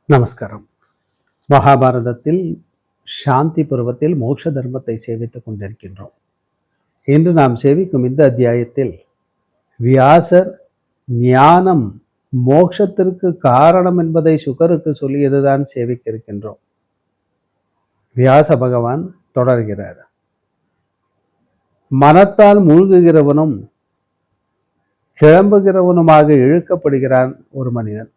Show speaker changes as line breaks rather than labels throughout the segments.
நமஸ்காரம். மகாபாரதத்தில் சாந்தி பருவத்தில் மோட்ச தர்மத்தை சேவித்துக் கொண்டிருக்கின்றோம். இன்று நாம் சேவிக்கும் இந்த அத்தியாயத்தில் வியாசர் ஞானம் மோட்சத்திற்கு காரணம் என்பதை சுகருக்கு சொல்லியதுதான் சேவிக்க இருக்கின்றோம். வியாச பகவான் தொடர்கிறார். மனத்தால் மூழ்குகிறவனும் கிளம்புகிறவனுமாக இழுக்கப்படுகிறான் ஒரு மனிதன்.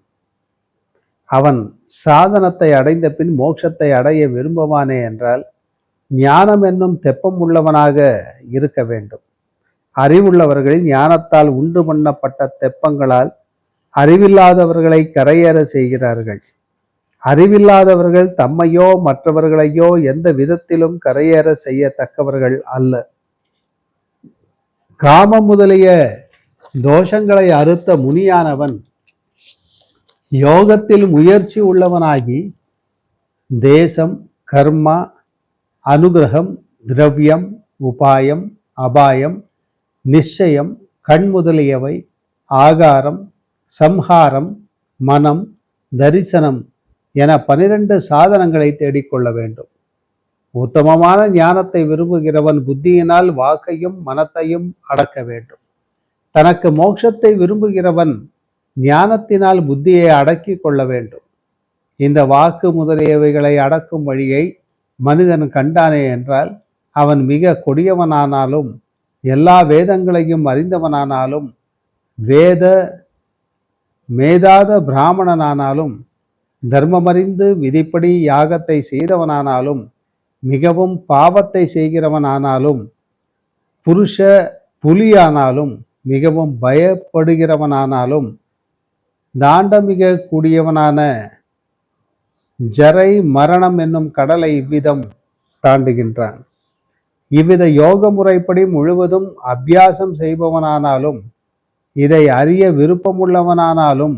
அவன் சாதனத்தை அடைந்த பின் மோட்சத்தை அடைய விரும்புவானே என்றால் ஞானம் என்னும் தெப்பம் உள்ளவனாக இருக்க வேண்டும். அறிவுள்ளவர்கள் ஞானத்தால் உண்டு பண்ணப்பட்ட தெப்பங்களால் அறிவில்லாதவர்களை கரையேற செய்கிறார்கள். அறிவில்லாதவர்கள் தம்மையோ மற்றவர்களையோ எந்த விதத்திலும் கரையேற செய்யத்தக்கவர்கள் அல்ல. காமம் முதலிய தோஷங்களை அறுத்த முனியானவன் யோகத்தில் முயற்சி உள்ளவனாகி தேசம், கர்மா, அனுகிரகம், திரவியம், உபாயம், அபாயம், நிச்சயம், கண் முதலியவை, ஆகாரம், சம்ஹாரம், மனம், தரிசனம் என 12 சாதனங்களை தேடிக்கொள்ள வேண்டும். உத்தமமான ஞானத்தை விரும்புகிறவன் புத்தியினால் வாக்கையும் மனத்தையும் அடக்க வேண்டும். தனக்கு மோட்சத்தை விரும்புகிறவன் ஞானத்தினால் புத்தியை அடக்கி கொள்ள வேண்டும். இந்த வாக்கு முதலியவைகளை அடக்கும் வழியை மனிதன் கண்டானே என்றால் அவன் மிக கொடியவனானாலும் எல்லா வேதங்களையும் அறிந்தவனானாலும் மேதாத பிராமணனானாலும் தர்மமறிந்து விதிப்படி யாகத்தை செய்தவனானாலும் மிகவும் பாவத்தை செய்கிறவனானாலும் புலியானாலும் மிகவும் பயப்படுகிறவனானாலும் தாண்டமிக கூடியவனான ஜரை மரணம் என்னும் கடலை இவ்விதம் தாண்டுகின்றான். இவ்வித யோக முறைப்படி முழுவதும் அபியாசம் செய்பவனானாலும் இதை அறிய விருப்பமுள்ளவனானாலும்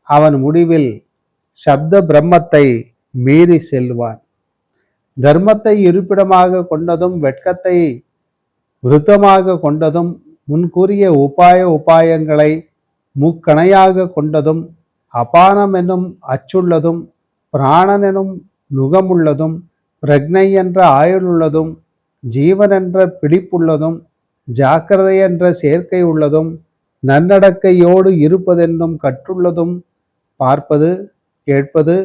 அவன் முடிவில் சப்த பிரம்மத்தை மீறி செல்வான். தர்மத்தை இருப்பிடமாக கொண்டதும் வெட்கத்தை விருத்தமாக கொண்டதும் முன்கூறிய உபாயங்களை முக்கணையாக கொண்டதும் அபானம் என்னும் அச்சுள்ளதும் பிராணன் எனும் நுகமுள்ளதும் பிரக்ஞை என்ற ஆயுளுள்ளதும் ஜீவன் என்ற பிடிப்புள்ளதும் ஜாக்கிரதை என்ற சேர்க்கை உள்ளதும் நன்னடக்கையோடு இருப்பதென்னும் கற்றுள்ளதும் பார்ப்பது, கேட்பது,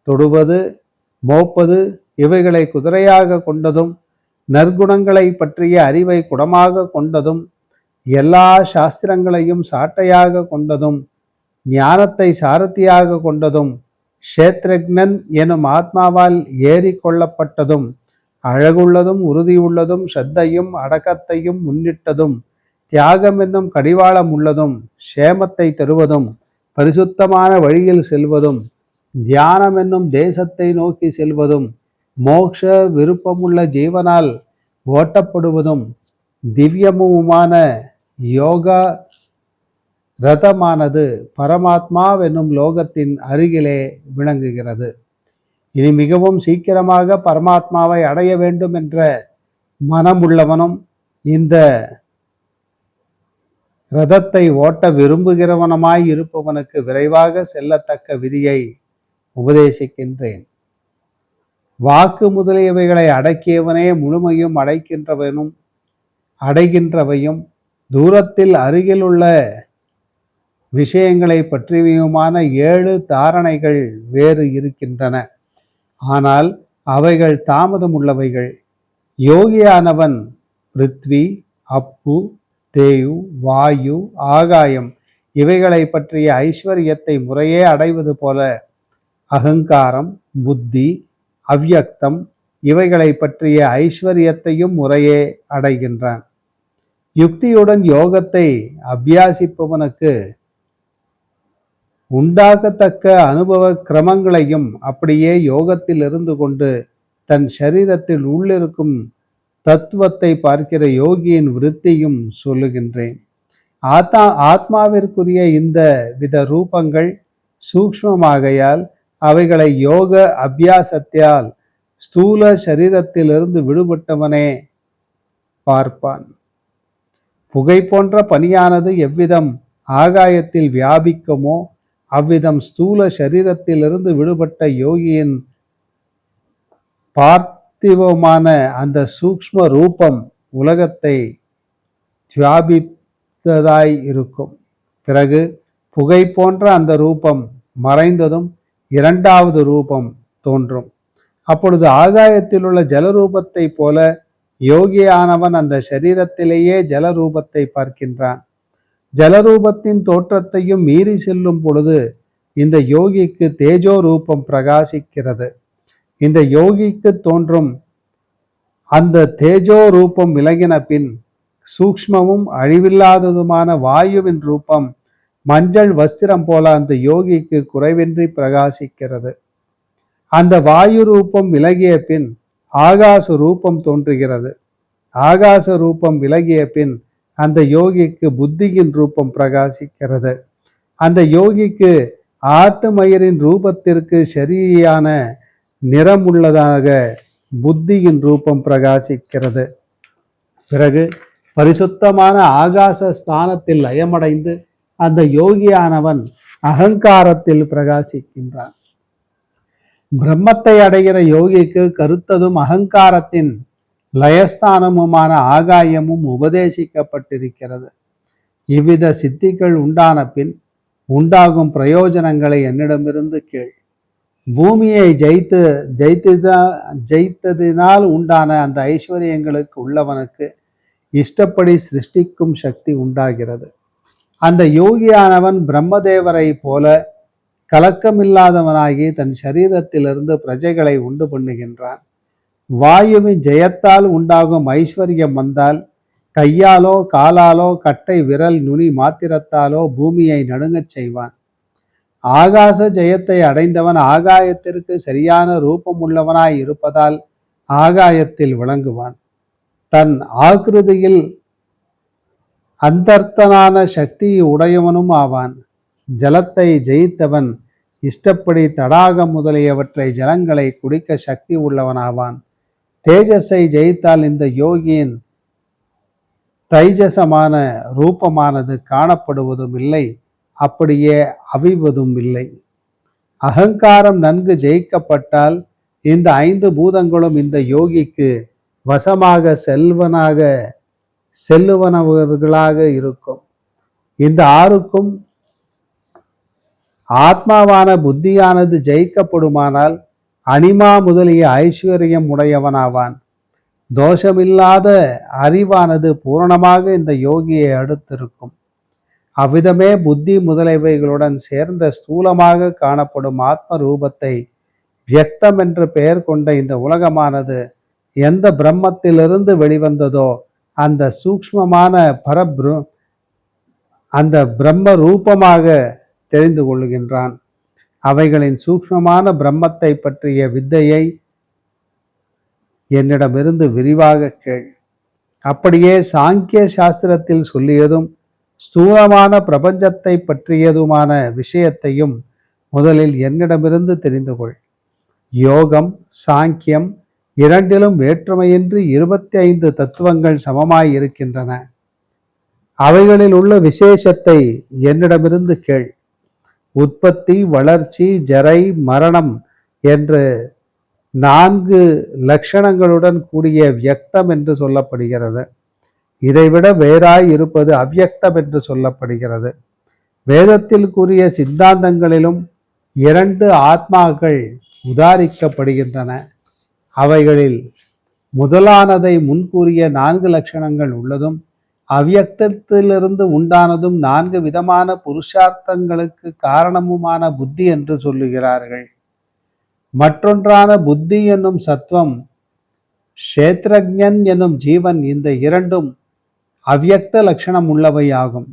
தொடுவது, மோப்பது இவைகளை குதிரையாக கொண்டதும் நற்குணங்களை பற்றிய அறிவை குடமாக கொண்டதும் எல்லா சாஸ்திரங்களையும் சாட்டையாக கொண்டதும் ஞானத்தை சாரதியாக கொண்டதும் க்ஷேத்ரஜ்ஞன் எனும் ஆத்மாவால் ஏறி கொள்ளப்பட்டதும் அழகுள்ளதும் உறுதியுள்ளதும் ஸ்ரத்தையும் அடக்கத்தையும் முன்னிட்டதும் தியாகம் என்னும் கடிவாளம் உள்ளதும் சேமத்தை தருவதும் பரிசுத்தமான வழியில் செல்வதும் தியானம் என்னும் தேசத்தை நோக்கி செல்வதும் மோட்ச விருப்பமுள்ள ஜீவனால் ஓட்டப்படுவதும் திவ்யமுமான யோகா ரதமானது பரமாத்மாவென்னும் லோகத்தின் அருகிலே விளங்குகிறது. இனி மிகவும் சீக்கிரமாக பரமாத்மாவை அடைய வேண்டும் என்ற மனம் உள்ளவனும் இந்த ரதத்தை ஓட்ட விரும்புகிறவனமாய் இருப்பவனுக்கு விரைவாக செல்லத்தக்க விதியை உபதேசிக்கின்றேன். வாக்கு முதலியவைகளை அடக்கியவனே முழுமையும் அடைகின்றவையும் தூரத்தில் அருகில் உள்ள விஷயங்களை பற்றியுமான 7 தாரணைகள் வேறு இருக்கின்றன. ஆனால் அவைகள் தாமதம் உள்ளவைகள். யோகியானவன் பிருத்வி, அப்பு, தேயு, வாயு, ஆகாயம் இவைகளை பற்றிய ஐஸ்வர்யத்தை முறையே அடைவது போல அகங்காரம், புத்தி, அவ்யக்தம் இவைகளை பற்றிய ஐஸ்வர்யத்தையும் முறையே அடைகின்றான். யுக்தியுடன் யோகத்தை அபியாசிப்பவனுக்கு உண்டாகத்தக்க அனுபவ கிரமங்களையும் அப்படியே யோகத்தில் இருந்து கொண்டு தன் சரீரத்தில் உள்ளிருக்கும் தத்துவத்தை பார்க்கிற யோகியின் விருத்தியும் சொல்லுகின்றேன். ஆத்மாவிற்குரிய இந்த வித ரூபங்கள் சூக்ஷ்மமாகையால் அவைகளை யோக அபியாசத்தால் ஸ்தூல சரீரத்திலிருந்து விடுபட்டவனே பார்ப்பான். புகை போன்ற பனியானது எவ்விதம் ஆகாயத்தில் வியாபிக்குமோ அவ்விதம் ஸ்தூல சரீரத்திலிருந்து விடுபட்ட யோகியின் பார்த்திவமான அந்த சூக்ஷ்ம ரூபம் உலகத்தை வியாபித்ததாய் இருக்கும். பிறகு புகை போன்ற அந்த ரூபம் மறைந்ததும் இரண்டாவது ரூபம் தோன்றும். அப்பொழுது ஆகாயத்தில் உள்ள ஜலரூபத்தை போல யோகியானவன் அந்த சரீரத்திலேயே ஜலரூபத்தை பார்க்கின்றான். ஜலரூபத்தின் தோற்றத்தையும் மீறி செல்லும் பொழுது இந்த யோகிக்கு தேஜோ ரூபம் பிரகாசிக்கிறது. இந்த யோகிக்கு தோன்றும் அந்த தேஜோ ரூபம் விலகின பின் சூக்ஷ்மமும் அழிவில்லாததுமான வாயுவின் ரூபம் மஞ்சள் வஸ்திரம் போல அந்த யோகிக்கு குறைவின்றி பிரகாசிக்கிறது. அந்த வாயு ரூபம் விலகிய பின் ஆகாச ரூபம் தோன்றுகிறது. ஆகாச ரூபம் விலகிய பின் அந்த யோகிக்கு புத்தியின் ரூபம் பிரகாசிக்கிறது. அந்த யோகிக்கு ஆட்டு மயிரின் ரூபத்திற்கு சரியான நிறமுள்ளதாக புத்தியின் ரூபம் பிரகாசிக்கிறது. பிறகு பரிசுத்தமான ஆகாச ஸ்தானத்தில் லயமடைந்து அந்த யோகியானவன் அகங்காரத்தில் பிரகாசிக்கின்றான். பிரம்மத்தை அடைகிற யோகிக்கு கருத்ததும் அகங்காரத்தின் லயஸ்தானமுமான ஆகாயமும் உபதேசிக்கப்பட்டிருக்கிறது. இவ்வித சித்திகள் உண்டான பின் உண்டாகும் பிரயோஜனங்களை என்னிடமிருந்து கேள். பூமியை ஜெயித்ததினால் உண்டான அந்த ஐஸ்வர்யங்களுக்கு உள்ளவனுக்கு இஷ்டப்படி சிருஷ்டிக்கும் சக்தி உண்டாகிறது. அந்த யோகியானவன் பிரம்மதேவரை போல கலக்கமில்லாதவனாகி தன் சரீரத்திலிருந்து பிரஜைகளை உண்டு பண்ணுகின்றான். வாயுவின் ஜெயத்தால் உண்டாகும் ஐஸ்வர்யம் வந்தால் கையாலோ காலாலோ கட்டை விரல் நுனி மாத்திரத்தாலோ பூமியை நடுங்கச் செய்வான். ஆகாச ஜெயத்தை அடைந்தவன் ஆகாயத்திற்கு சரியான ரூபம் உள்ளவனாய் இருப்பதால் ஆகாயத்தில் விளங்குவான். தன் ஆக்கிருதியில் அந்தர்த்தனான சக்தி உடையவனும் ஆவான். ஜலத்தை ஜெயித்தவன் இஷ்டப்படி தடாகம் முதலியவற்றை ஜலங்களை குடிக்க சக்தி உள்ளவனாவான். தேஜஸை ஜெயித்தால் இந்த யோகியின் தைஜசமான ரூபமானது காணப்படுவதும் இல்லை, அப்படியே அவிவதும் இல்லை. அகங்காரம் நன்கு ஜெயிக்கப்பட்டால் இந்த 5 பூதங்களும் இந்த யோகிக்கு வசமாக செல்லுவனவர்களாக இருக்கும். இந்த 6க்கும் ஆத்மாவான புத்தியானது ஜெயிக்கப்படுமானால் அனிமா முதலிய ஐஸ்வர்யம் உடையவனாவான். தோஷமில்லாத அறிவானது பூரணமாக இந்த யோகியை அடுத்திருக்கும். அவ்விதமே புத்தி முதலியவைகளுடன் சேர்ந்த ஸ்தூலமாக காணப்படும் ஆத்ம ரூபத்தை வியக்தம் என்று பெயர் கொண்ட இந்த உலகமானது எந்த பிரம்மத்திலிருந்து வெளிவந்ததோ அந்த சூக்ஷ்மமான அந்த பிரம்ம ரூபமாக தெரிந்து கொள்கின்றான். அவைகளின் சூக்ஷ்மமான பிரம்மத்தை பற்றிய வித்தையை என்னிடமிருந்து விரிவாக கேள். அப்படியே சாங்கிய சாஸ்திரத்தில் சொல்லியதும் ஸ்தூலமான பிரபஞ்சத்தை பற்றியதுமான விஷயத்தையும் முதலில் என்னிடமிருந்து தெரிந்து கொள். யோகம் சாங்கியம் இரண்டிலும் வேற்றுமையின்றி 25 தத்துவங்கள் சமமாய் இருக்கின்றன. அவைகளில் உள்ள விசேஷத்தை என்னிடமிருந்து கேள். உற்பத்தி, வளர்ச்சி, ஜரை, மரணம் என்று 4 லட்சணங்களுடன் கூடிய வியக்தம் என்று சொல்லப்படுகிறது. இதைவிட வேறாய் இருப்பது அவ்யக்தம் என்று சொல்லப்படுகிறது. வேதத்தில் கூறிய சித்தாந்தங்களிலும் 2 ஆத்மாக்கள் உதாரிக்கப்படுகின்றன. அவைகளில் முதலானதை முன்கூறிய 4 லட்சணங்கள் உள்ளதும் அவ்யக்தத்திலிருந்து உண்டானதும் 4 விதமான புருஷார்த்தங்களுக்கு காரணமுமான புத்தி என்று சொல்லுகிறார்கள். மற்றொன்றான புத்தி என்னும் சத்துவம், க்ஷேத்ரஜன் என்னும் ஜீவன், இந்த 2ம் அவ்யக்த லட்சணம் உள்ளவையாகும்.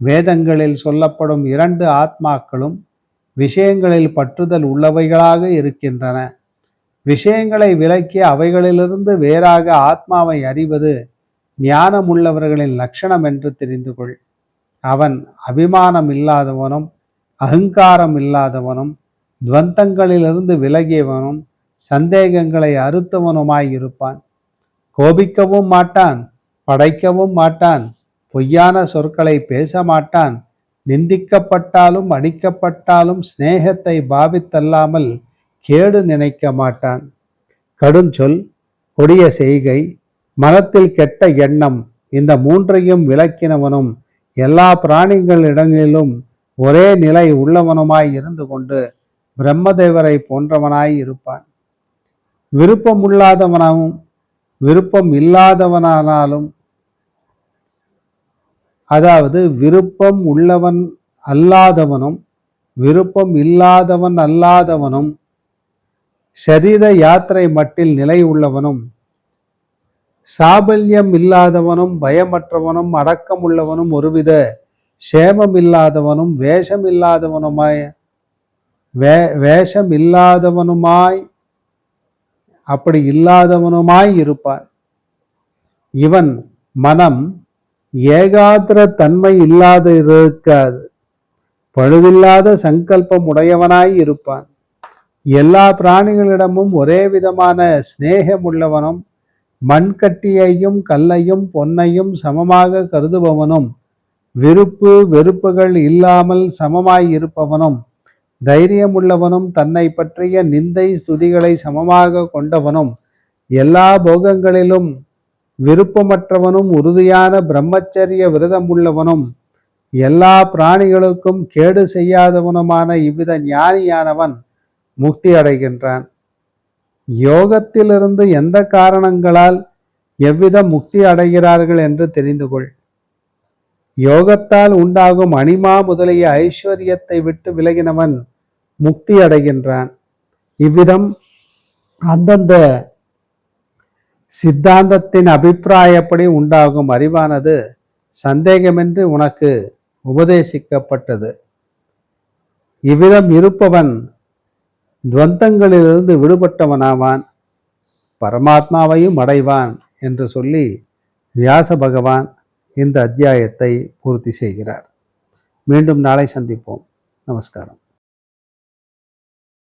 வேதங்களில் சொல்லப்படும் 2 ஆத்மாக்களும் விஷயங்களில் பற்றுதல் உள்ளவைகளாக இருக்கின்றன. விஷயங்களை விலக்கி அவைகளிலிருந்து வேறாக ஆத்மாவை அறிவது ஞானமுள்ளவர்களின் லட்சணம் என்று தெரிந்து கொள். அவன் அபிமானம் இல்லாதவனும் அகங்காரம் இல்லாதவனும் துவந்தங்களிலிருந்து விலகியவனும் சந்தேகங்களை அறுத்தவனுமாய் இருப்பான். கோபிக்கவும் மாட்டான், படைக்கவும் மாட்டான், பொய்யான சொற்களை பேச மாட்டான், நிந்திக்கப்பட்டாலும் அடிக்கப்பட்டாலும் சிநேகத்தை பாவித்தல்லாமல் கேடு நினைக்க மாட்டான். கடுஞ்சொல், கொடிய செய்கை, மனத்தில் கெட்ட எண்ணம், இந்த மூன்றையும் விளக்கினவனும் எல்லா பிராணிகளிடங்களிலும் ஒரே நிலை உள்ளவனுமாய் இருந்து கொண்டு பிரம்மதேவரை போன்றவனாய் இருப்பான். விருப்பம் உள்ளாதவனாகவும் விருப்பம் இல்லாதவனானாலும், அதாவது விருப்பம் உள்ளவன் அல்லாதவனும் விருப்பம் இல்லாதவன் அல்லாதவனும் ஷரீர யாத்திரை மட்டில் நிலை உள்ளவனும் சாபல்யம் இல்லாதவனும் பயமற்றவனும் அடக்கம் உள்ளவனும் ஒருவித சேமம் இல்லாதவனும் வேஷம் இல்லாதவனுமாய் அப்படி இல்லாதவனுமாய் இருப்பான். இவன் மனம் ஏகாத்திர தன்மை இல்லாத இருக்காது, பழுதில்லாத சங்கல்பம் உடையவனாய் இருப்பான். எல்லா பிராணிகளிடமும் ஒரே விதமான சிநேகம் உள்ளவனும் மண்கட்டியையும் கல்லையும் பொன்னையும் சமமாக கருதுபவனும் விருப்பு வெறுப்புகள் இல்லாமல் சமமாய் இருப்பவனும் தைரியம் உள்ளவனும் தன்னை பற்றிய நிந்தை ஸ்துதிகளை சமமாக கொண்டவனும் எல்லா போகங்களிலும் விருப்பமற்றவனும் உறுதியான பிரம்மச்சரிய விரதம் உள்ளவனும் எல்லா பிராணிகளுக்கும் கேடு செய்யாதவனுமான இவ்வித ஞானியானவன் முக்தி அடைகின்றான். யோகத்திலிருந்து எந்த காரணங்களால் எவ்வித முக்தி அடைகிறார்கள் என்று தெரிந்து கொள். யோகத்தால் உண்டாகும் அனிமா முதலிய ஐஸ்வர்யத்தை விட்டு விலகினவன் முக்தி அடைகின்றான். இவ்விதம் அந்தந்த சித்தாந்தத்தின் அபிப்பிராயப்படி உண்டாகும் அறிவானது சந்தேகமின்றி உனக்கு உபதேசிக்கப்பட்டது. இவ்விதம் இருப்பவன் துவந்தங்களிலிருந்து விடுபட்டவனாவான், பரமாத்மாவையும் அடைவான் என்று சொல்லி வியாச பகவான் இந்த அத்தியாயத்தை பூர்த்தி செய்கிறார். மீண்டும் நாளை சந்திப்போம். நமஸ்காரம்.